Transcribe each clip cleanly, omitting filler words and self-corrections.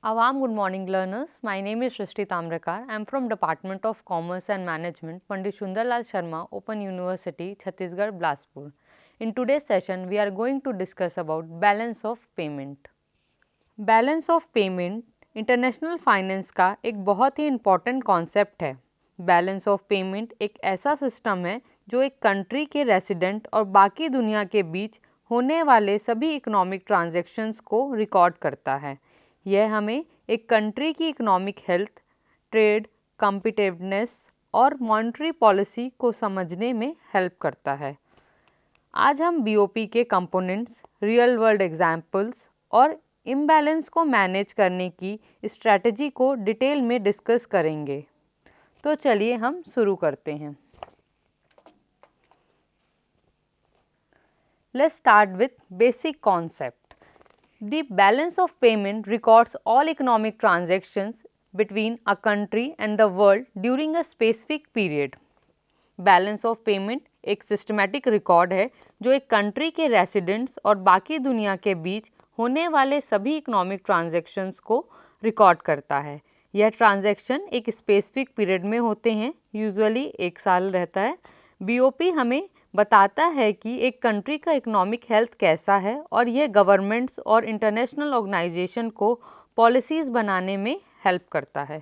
A warm good morning learners. My name is Shrishti Tamrakar. I am from Department of Commerce and Management, Pandit Sundarlal Sharma, Open University, Chhattisgarh, Bilaspur. In today's session, we are going to discuss about balance of payment. Balance of payment international finance का एक बहुत ही important concept है। Balance of payment एक ऐसा system है जो एक country के रेसिडेंट और बाकी दुनिया के बीच होने वाले सभी इकोनॉमिक ट्रांजैक्शंस को रिकॉर्ड करता है। यह हमें एक कंट्री की इकोनॉमिक हेल्थ, ट्रेड, कॉम्पिटिटिवनेस और मॉनेटरी पॉलिसी को समझने में हेल्प करता है। आज हम बीओपी के कंपोनेंट्स, रियल वर्ल्ड एग्जाम्पल्स और इम्बैलेंस को मैनेज करने की स्ट्रैटेजी को डिटेल में डिस्कस करेंगे। तो चलिए हम शुरू करते हैं। Let's start with basic concept. The balance of payment records all economic transactions between a country and the world during a specific period. Balance of payment एक सिस्टमैटिक रिकॉर्ड है जो एक कंट्री के रेसिडेंट्स और बाकी दुनिया के बीच होने वाले सभी इकोनॉमिक ट्रांजैक्शंस को रिकॉर्ड करता है। यह ट्रांजैक्शन एक स्पेसिफिक पीरियड में होते हैं, यूजुअली 1 साल रहता है। बीओपी हमें बताता है कि एक कंट्री का इकोनॉमिक हेल्थ कैसा है और यह गवर्नमेंट्स और इंटरनेशनल ऑर्गेनाइजेशन को पॉलिसीज़ बनाने में हेल्प करता है।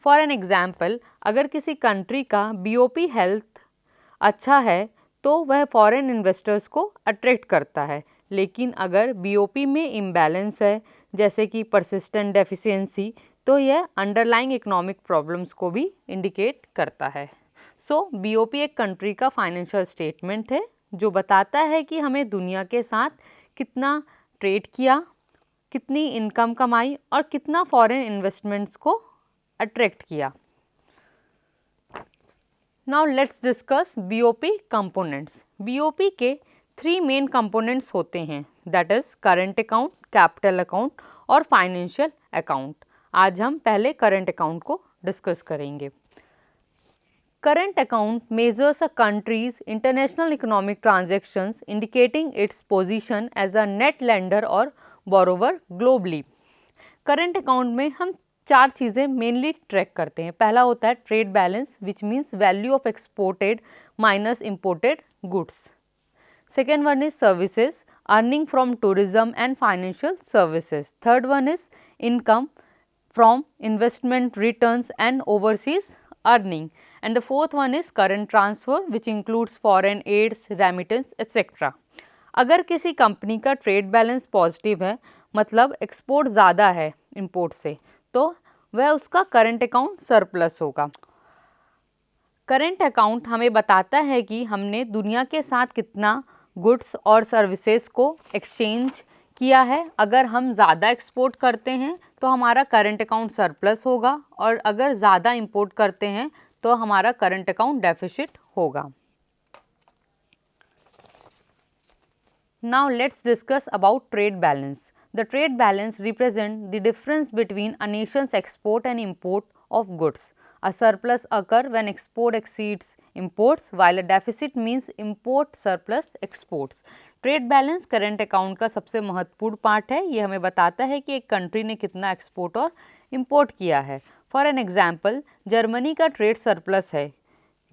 फॉर एन एग्जांपल, अगर किसी कंट्री का बीओपी हेल्थ अच्छा है तो वह फॉरेन इन्वेस्टर्स को अट्रैक्ट करता है, लेकिन अगर बीओपी में इम्बैलेंस है जैसे कि परसिस्टेंट डेफिशिएंसी, तो यह अंडरलाइंग इकोनॉमिक प्रॉब्लम्स को भी इंडिकेट करता है। सो बीओपी एक कंट्री का फाइनेंशियल स्टेटमेंट है जो बताता है कि हमें दुनिया के साथ कितना ट्रेड किया, कितनी इनकम कमाई और कितना फॉरेन इन्वेस्टमेंट्स को अट्रैक्ट किया। Now let's discuss BOP components. BOP के 3 मेन कंपोनेंट्स होते हैं, that is current account, capital account और फाइनेंशियल अकाउंट। आज हम पहले करंट अकाउंट को डिस्कस करेंगे। Current account measures a country's international economic transactions, indicating its position as a net lender or borrower globally. Current account में हम 4 चीज़ें mainly track करते हैं। पहला होता है trade balance, which means value of exported minus imported goods. Second one is services, earning from tourism and financial services. Third one is income from investment returns and overseas earning, and the fourth one is current transfer which includes foreign aids, remittance etc. अगर किसी company का trade balance positive है, मतलब export ज़्यादा है import से, तो वह उसका करंट अकाउंट सरप्लस होगा। करंट अकाउंट हमें बताता है कि हमने दुनिया के साथ कितना गुड्स और सर्विसेज को एक्सचेंज किया है। अगर हम ज़्यादा एक्सपोर्ट करते हैं तो हमारा करंट अकाउंट सरप्लस होगा, और अगर ज़्यादा इंपोर्ट करते हैं तो हमारा करंट अकाउंट डेफिसिट होगा। Now let's discuss about trade balance. The trade balance represent the difference between a Nations export and import of goods. A surplus occur when export exceeds imports, while a deficit means import surplus exports. Trade balance current account का सबसे महत्वपूर्ण part है। ये हमें बताता है कि एक कंट्री ने कितना एक्सपोर्ट और इंपोर्ट किया है। फॉर एन एग्जांपल, जर्मनी का ट्रेड सरप्लस है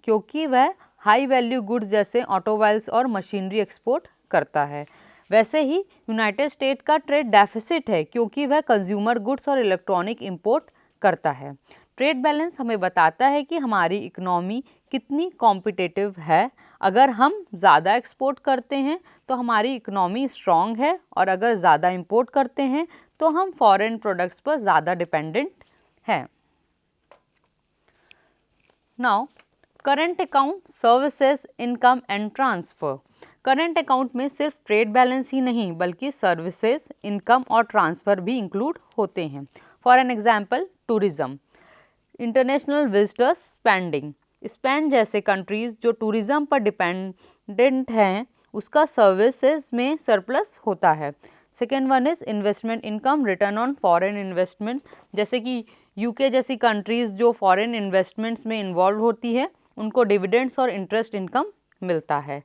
क्योंकि वह हाई वैल्यू गुड्स जैसे ऑटोमोबाइल्स और मशीनरी एक्सपोर्ट करता है। वैसे ही यूनाइटेड स्टेट का ट्रेड डेफिसिट है क्योंकि वह कंज्यूमर गुड्स और इलेक्ट्रॉनिक इंपोर्ट करता है। ट्रेड बैलेंस हमें बताता है कि हमारी इकोनॉमी कितनी कॉम्पिटिटिव है। अगर हम ज़्यादा एक्सपोर्ट करते हैं तो हमारी इकोनॉमी स्ट्रॉन्ग है, और अगर ज़्यादा इंपोर्ट करते हैं तो हम फॉरेन प्रोडक्ट्स पर ज़्यादा डिपेंडेंट हैं। Now current account, services, income and transfer. Current account में सिर्फ ट्रेड बैलेंस ही नहीं बल्कि सर्विसेज, इनकम और ट्रांसफ़र भी इंक्लूड होते हैं। For an example, tourism, international visitors spending. Spain जैसे कंट्रीज़ जो टूरिज़्म पर डिपेंडेंट हैं, उसका सर्विसेज में सरप्लस होता है। Second one is investment income, return on foreign investment. जैसे कि यूके जैसी कंट्रीज़ जो फॉरेन इन्वेस्टमेंट्स में इन्वॉल्व होती है, उनको डिविडेंड्स और इंटरेस्ट इनकम मिलता है।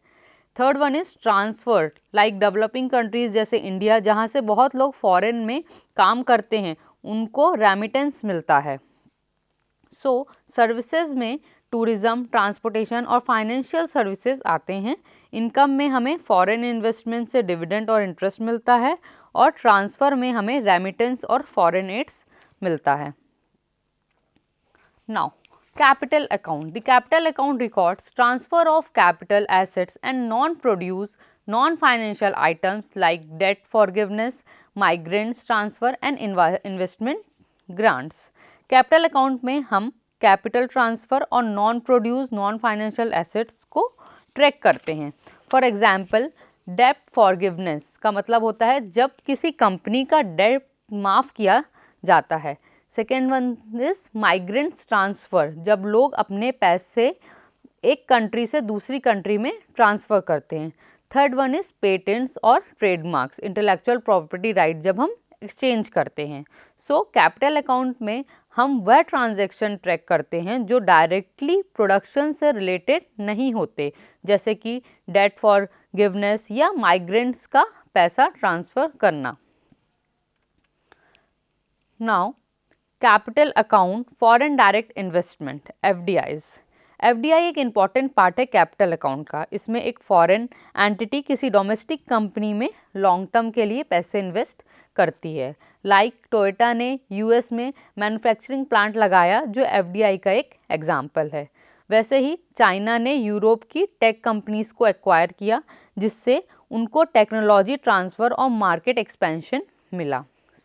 Third one is transfer, like developing countries जैसे इंडिया, जहाँ से बहुत लोग फॉरेन में काम करते हैं, उनको रेमिटेंस मिलता है। सो सर्विसेज में टूरिज्म, ट्रांसपोर्टेशन और फाइनेंशियल सर्विसेज आते हैं। इनकम में हमें फॉरेन इन्वेस्टमेंट से डिविडेंड और इंटरेस्ट मिलता है और ट्रांसफ़र में हमें रेमिटेंस और फॉरेन एड्स मिलता है। Now capital account. The capital account records transfer of capital assets and non-produce non-financial items like debt forgiveness, migrants transfer and investment grants. Capital account में हम capital transfer और non-produce non-financial assets को track करते हैं। For example, debt forgiveness का मतलब होता है जब किसी कंपनी का डेट माफ़ किया जाता है। Second one is migrants transfer, जब लोग अपने पैसे एक कंट्री से दूसरी कंट्री में ट्रांसफ़र करते हैं। थर्ड वन इज पेटेंट्स और ट्रेडमार्क्स, इंटेलेक्चुअल प्रॉपर्टी राइट जब हम एक्सचेंज करते हैं। सो कैपिटल अकाउंट में हम वह ट्रांजैक्शन ट्रैक करते हैं जो डायरेक्टली प्रोडक्शन से रिलेटेड नहीं होते, जैसे कि डेट फॉरगिवनेस या माइग्रेंट्स का पैसा ट्रांसफ़र करना। Now capital account foreign direct investment, FDIs। FDI एक इम्पॉर्टेंट पार्ट है कैपिटल अकाउंट का। इसमें एक फॉरेन एंटिटी किसी डोमेस्टिक कंपनी में लॉन्ग टर्म के लिए पैसे इन्वेस्ट करती है। लाइक टोयोटा ने US में मैन्युफैक्चरिंग प्लांट लगाया जो FDI का एक एग्जाम्पल है। वैसे ही चाइना ने यूरोप की टेक कंपनीज को एक्वायर किया जिससे उनको टेक्नोलॉजी ट्रांसफ़र और मार्केट एक्सपेंशन मिला।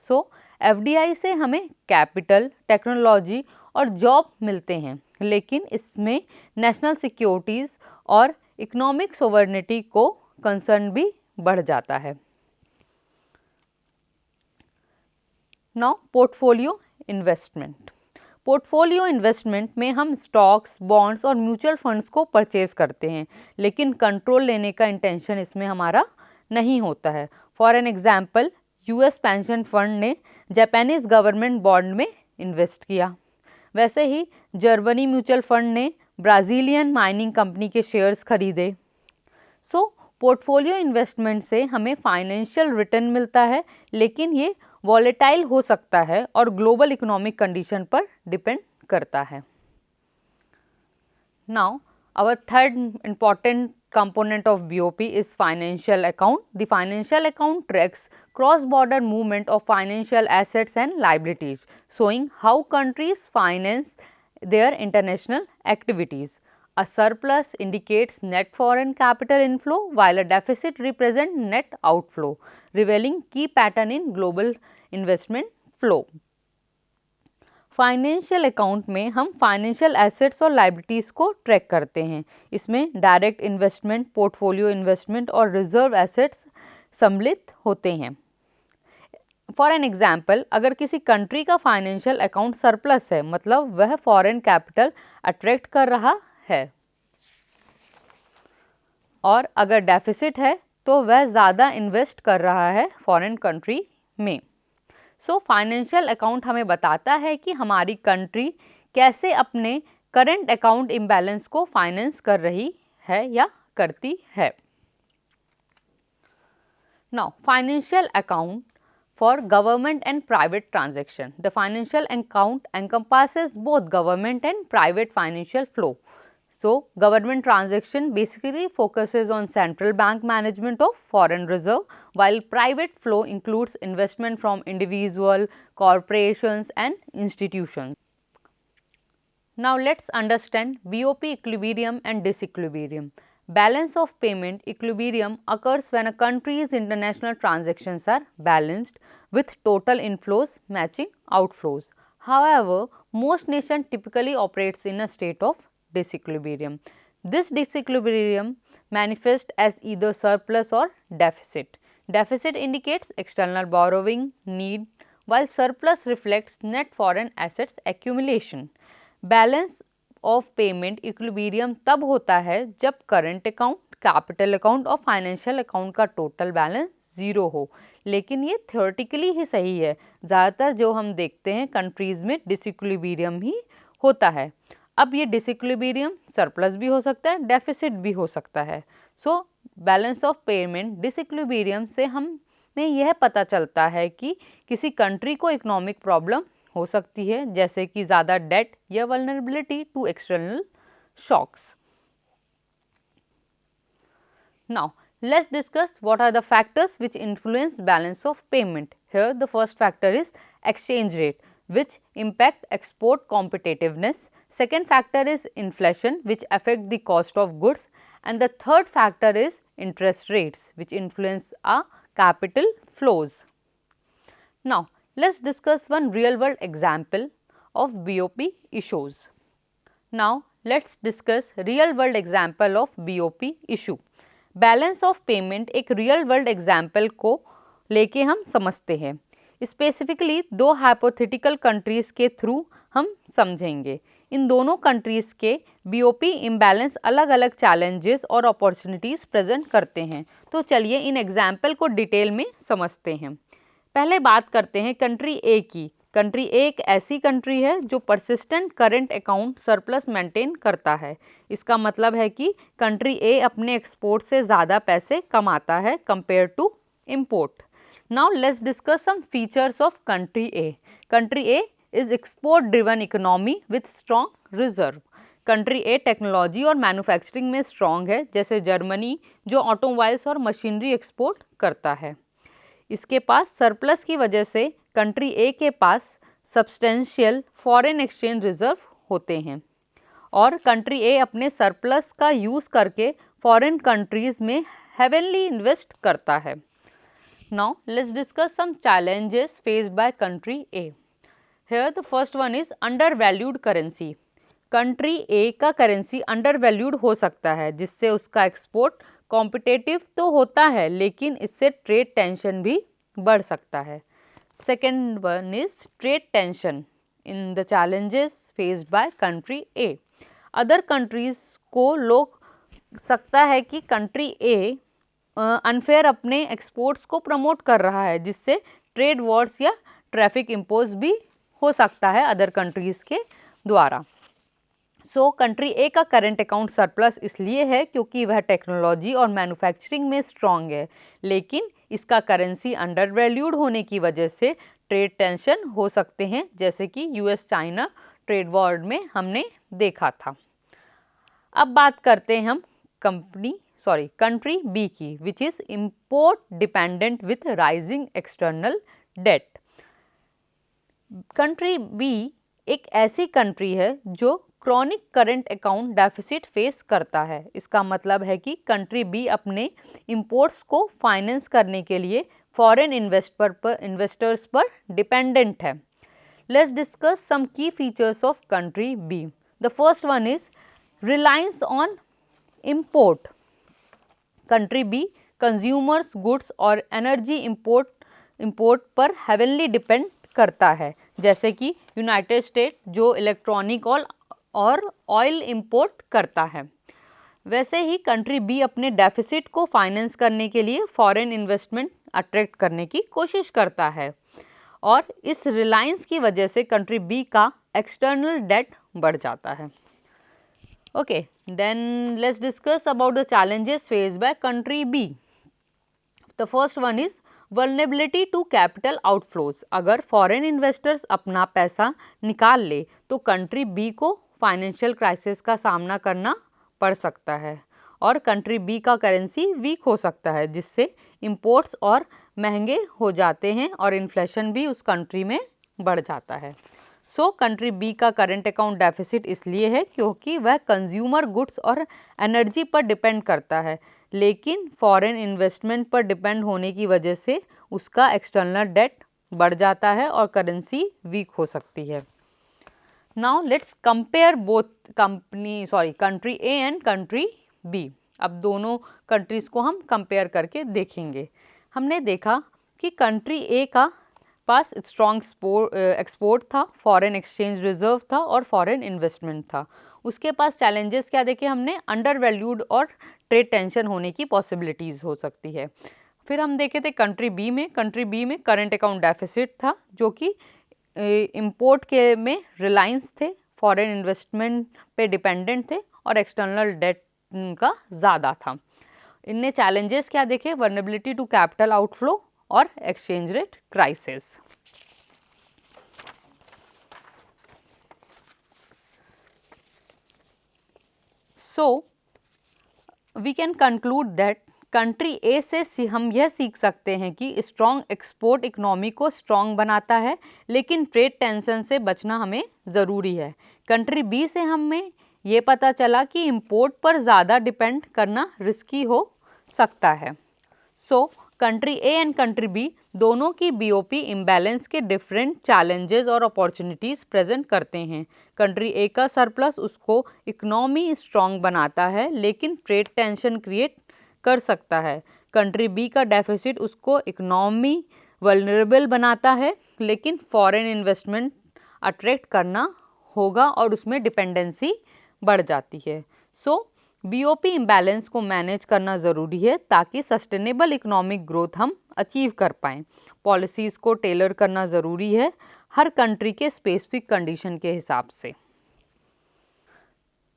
सो FDI से हमें कैपिटल, टेक्नोलॉजी और जॉब मिलते हैं, लेकिन इसमें नेशनल सिक्योरिटीज़ और इकोनॉमिक सोवरेनिटी को कंसर्न भी बढ़ जाता है। Now portfolio investment. Portfolio investment में हम स्टॉक्स, बॉन्ड्स और म्यूचुअल फंड्स को परचेज करते हैं, लेकिन कंट्रोल लेने का इंटेंशन इसमें हमारा नहीं होता है। For an example, US pension fund ने जापानीज गवर्नमेंट बॉन्ड में इन्वेस्ट किया। वैसे ही जर्मनी म्यूचुअल फंड ने ब्राज़ीलियन माइनिंग कंपनी के शेयर्स खरीदे। सो पोर्टफोलियो इन्वेस्टमेंट से हमें फाइनेंशियल रिटर्न मिलता है, लेकिन ये वॉलेटाइल हो सकता है और ग्लोबल इकोनॉमिक कंडीशन पर डिपेंड करता है। Now our third important component of BOP is financial account. The financial account tracks cross-border movement of financial assets and liabilities, showing how countries finance their international activities. A surplus indicates net foreign capital inflow while a deficit represents net outflow, revealing key pattern in global investment flow. Financial account में हम financial assets और liabilities को track करते हैं। इसमें direct investment, portfolio investment और reserve assets सम्मिलित होते हैं। फॉर एन एग्जाम्पल, अगर किसी कंट्री का फाइनेंशियल अकाउंट सरप्लस है, मतलब वह फॉरेन कैपिटल अट्रैक्ट कर रहा है, और अगर डेफिसिट है तो वह ज़्यादा इन्वेस्ट कर रहा है फॉरेन कंट्री में। सो फाइनेंशियल अकाउंट हमें बताता है कि हमारी कंट्री कैसे अपने करंट अकाउंट इम्बैलेंस को फाइनेंस कर रही है या करती है। Now financial account for government and private transaction. The financial account encompasses both government and private financial flow. So government transaction basically focuses on central bank management of foreign reserve, while private flow includes investment from individual, corporations and institutions. Now let's understand BOP equilibrium and disequilibrium. Balance of payment equilibrium occurs when a country's international transactions are balanced with total inflows matching outflows. However, most nations typically operates in a state of disequilibrium. This disequilibrium manifests as either surplus or deficit. Deficit indicates external borrowing need, while surplus reflects net foreign assets accumulation. Balance of payment equilibrium तब होता है जब current account, capital account और financial account का total balance zero हो, लेकिन ये theoretically ही सही है। ज़्यादातर जो हम देखते हैं कंट्रीज़ में डिसइक्विलिब्रियम ही होता है। अब ये डिसइक्विलिब्रियम सरप्लस भी हो सकता है, डेफिसिट भी हो सकता है। So balance of payment disequilibrium से हम में यह पता चलता है कि किसी कंट्री को इकोनॉमिक प्रॉब्लम हो सकती है, जैसे कि ज़्यादा डेट या vulnerability to external shocks. Now, let's discuss what are the factors which influence balance of payment. Here, the first factor is exchange rate, which impact export competitiveness. Second factor is inflation, which affect the cost of goods. And the third factor is interest rates, which influence our capital flows. Now, let's discuss one real world example of BOP issues. Now, let's discuss real world example of BOP issue. Balance of payment एक real world example को लेके हम समझते हैं। Specifically दो hypothetical countries के through हम समझेंगे। इन दोनों कंट्रीज़ के बीओपी इम्बैलेंस अलग अलग चैलेंजेस और अपॉर्चुनिटीज़ प्रेजेंट करते हैं। तो चलिए इन एग्जाम्पल को डिटेल में समझते हैं। पहले बात करते हैं कंट्री ए की। कंट्री ए एक ऐसी कंट्री है जो persistent current account surplus maintain करता है। इसका मतलब है कि कंट्री ए अपने एक्सपोर्ट से ज़्यादा पैसे कमाता है compare to import. Now let's discuss some features of country A. Country A is export driven economy with strong reserve. Country A technology और मैन्युफैक्चरिंग में स्ट्रॉन्ग है, जैसे जर्मनी जो ऑटोमोबाइल्स और मशीनरी एक्सपोर्ट करता है। इसके पास सरप्लस की वजह से कंट्री ए के पास सब्सटेंशियल फॉरेन एक्सचेंज रिजर्व होते हैं और कंट्री ए अपने सरप्लस का यूज़ करके फॉरेन कंट्रीज़ में हेवनली इन्वेस्ट करता है। Now let's discuss some challenges faced by country A. Here the first one is under valued currency. Country A का करेंसी अंडर वैल्यूड हो सकता है, जिससे उसका एक्सपोर्ट कॉम्पिटिटिव तो होता है लेकिन इससे ट्रेड टेंशन भी बढ़ सकता है। Second one is trade tension in the challenges faced by country A. Other countries को लोग सकता है कि कंट्री ए अनफेयर अपने एक्सपोर्ट्स को प्रमोट कर रहा है, जिससे ट्रेड वॉर्स या ट्रैफिक इम्पोज भी हो सकता है अदर कंट्रीज़ के द्वारा। सो कंट्री ए का करंट अकाउंट सरप्लस इसलिए है क्योंकि वह टेक्नोलॉजी और मैन्युफैक्चरिंग में स्ट्रॉन्ग है, लेकिन इसका करेंसी अंडर वैल्यूड होने की वजह से ट्रेड टेंशन हो सकते हैं, जैसे कि यूएस चाइना ट्रेड वॉर में हमने देखा था। अब बात करते हैं हम कंट्री बी की, which is import dependent with rising external debt. Country B एक ऐसी कंट्री है जो chronic current account deficit face करता है। इसका मतलब है कि कंट्री बी अपने इंपोर्ट्स को फाइनेंस करने के लिए फॉरेन इन्वेस्टर्स पर डिपेंडेंट है। Let's discuss some key features of country B. The first one is reliance on import. Country B consumers goods और एनर्जी इंपोर्ट पर हेवनली डिपेंड करता है, जैसे कि यूनाइटेड स्टेट जो इलेक्ट्रॉनिक और ऑयल इंपोर्ट करता है। वैसे ही कंट्री बी अपने डेफिसिट को फाइनेंस करने के लिए फॉरेन इन्वेस्टमेंट अट्रैक्ट करने की कोशिश करता है और इस रिलायंस की वजह से कंट्री बी का एक्सटर्नल डेट बढ़ जाता है। Okay, then let's discuss about the challenges faced by country B. The first one is vulnerability to capital outflows. अगर फॉरेन इन्वेस्टर्स अपना पैसा निकाल ले तो कंट्री बी को फाइनेंशियल क्राइसिस का सामना करना पड़ सकता है और कंट्री बी का करेंसी वीक हो सकता है, जिससे इंपोर्ट्स और महंगे हो जाते हैं और इन्फ्लेशन भी उस कंट्री में बढ़ जाता है। सो कंट्री बी का करंट अकाउंट डेफिसिट इसलिए है क्योंकि वह कंज्यूमर गुड्स और एनर्जी पर डिपेंड करता है, लेकिन फॉरेन इन्वेस्टमेंट पर डिपेंड होने की वजह से उसका एक्सटर्नल डेट बढ़ जाता है और करेंसी वीक हो सकती है। Now let's compare both country A and country B. अब दोनों कंट्रीज़ को हम कंपेयर करके देखेंगे। हमने देखा कि कंट्री ए का पास स्ट्रॉन्ग एक्सपोर्ट था, फॉरेन एक्सचेंज रिजर्व था और फॉरेन इन्वेस्टमेंट था। उसके पास चैलेंजेस क्या देखे हमने, अंडर वैल्यूड और ट्रेड टेंशन होने की पॉसिबिलिटीज़ हो सकती है। फिर हम देखे थे कंट्री बी में करंट अकाउंट डेफिसिट था, जो कि इंपोर्ट के में रिलायंस थे, फॉरेन इन्वेस्टमेंट पे डिपेंडेंट थे और एक्सटर्नल डेट का ज़्यादा था। इनने चैलेंजेस क्या देखे, वल्नरेबिलिटी टू कैपिटल आउटफ्लो और exchange rate crisis. So we can conclude that country A से हम यह सीख सकते हैं कि स्ट्रॉन्ग एक्सपोर्ट इकोनॉमी को स्ट्रॉन्ग बनाता है, लेकिन ट्रेड टेंशन से बचना हमें ज़रूरी है। कंट्री बी से हमें ये पता चला कि इंपोर्ट पर ज़्यादा डिपेंड करना रिस्की हो सकता है। So country A and country B दोनों की बीओपी इम्बैलेंस के डिफरेंट चैलेंजेस और अपॉर्चुनिटीज़ प्रेजेंट करते हैं। कंट्री ए का सरप्लस उसको इकोनॉमी स्ट्रॉन्ग बनाता है, लेकिन ट्रेड टेंशन क्रिएट कर सकता है। कंट्री बी का डेफिसिट उसको इकोनॉमी वल्नरेबल बनाता है, लेकिन फॉरेन इन्वेस्टमेंट अट्रैक्ट करना होगा और उसमें डिपेंडेंसी बढ़ जाती है। सो बीओपी इम्बैलेंस को मैनेज करना ज़रूरी है ताकि सस्टेनेबल इकोनॉमिक ग्रोथ हम अचीव कर पाएँ। पॉलिसीज़ को टेलर करना ज़रूरी है हर कंट्री के स्पेसिफिक कंडीशन के हिसाब से।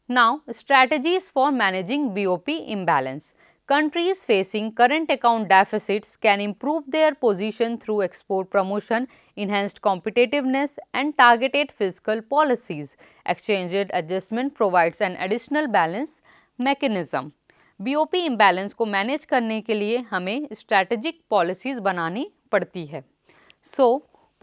Now strategies for managing BOP imbalance. Countries facing current account deficits can improve their position through export promotion, enhanced competitiveness, and targeted fiscal policies. Exchange rate adjustment provides an additional balance mechanism. BOP imbalance को manage करने के लिए हमें strategic policies बनानी पड़ती है।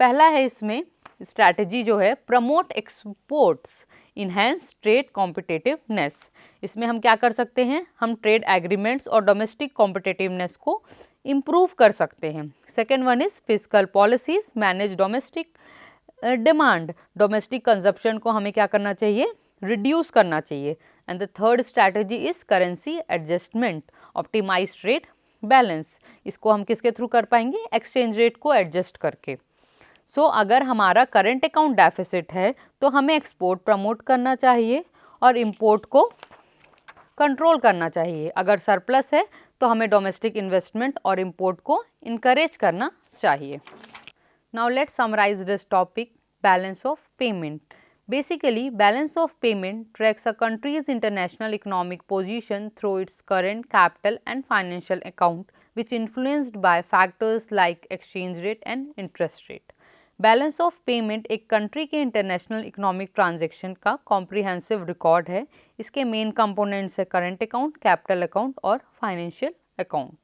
पहला है इसमें स्ट्रैटेजी जो है promote exports, enhance trade competitiveness. इसमें हम क्या कर सकते हैं, हम ट्रेड एग्रीमेंट्स और डोमेस्टिक कॉम्पिटिटिवनेस को इम्प्रूव कर सकते हैं। Second one is fiscal policies, manage domestic demand, domestic consumption को हमें क्या करना चाहिए, रिड्यूस करना चाहिए। And the third strategy is currency adjustment, optimize trade balance. इसको हम किसके थ्रू कर पाएंगे, एक्सचेंज रेट को एडजस्ट करके। अगर हमारा करंट अकाउंट डेफिसिट है तो हमें एक्सपोर्ट प्रमोट करना चाहिए और इंपोर्ट को कंट्रोल करना चाहिए। अगर सरप्लस है तो हमें डोमेस्टिक इन्वेस्टमेंट और इंपोर्ट को इनकरेज करना चाहिए। Now let's summarize this topic, balance of payment. Basically, balance of payment tracks a country's international economic position through its current capital and financial account, which influenced by factors like exchange rate and interest rate. Balance of payment एक country के international economic transaction का comprehensive record है। इसके main components है current account, capital account और financial account.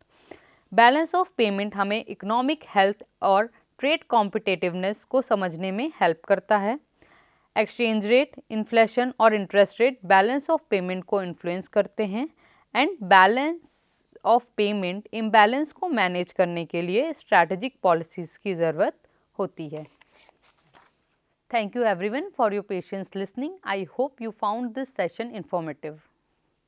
Balance of payment हमें economic health और trade competitiveness को समझने में हेल्प करता है। एक्सचेंज रेट, इन्फ्लेशन और interest rate balance of payment को इन्फ्लुएंस करते हैं। And balance of payment imbalance को मैनेज करने के लिए स्ट्रैटेजिक पॉलिसीज़ की ज़रूरत होती है। Thank you everyone for your patience listening. I hope you found this session informative.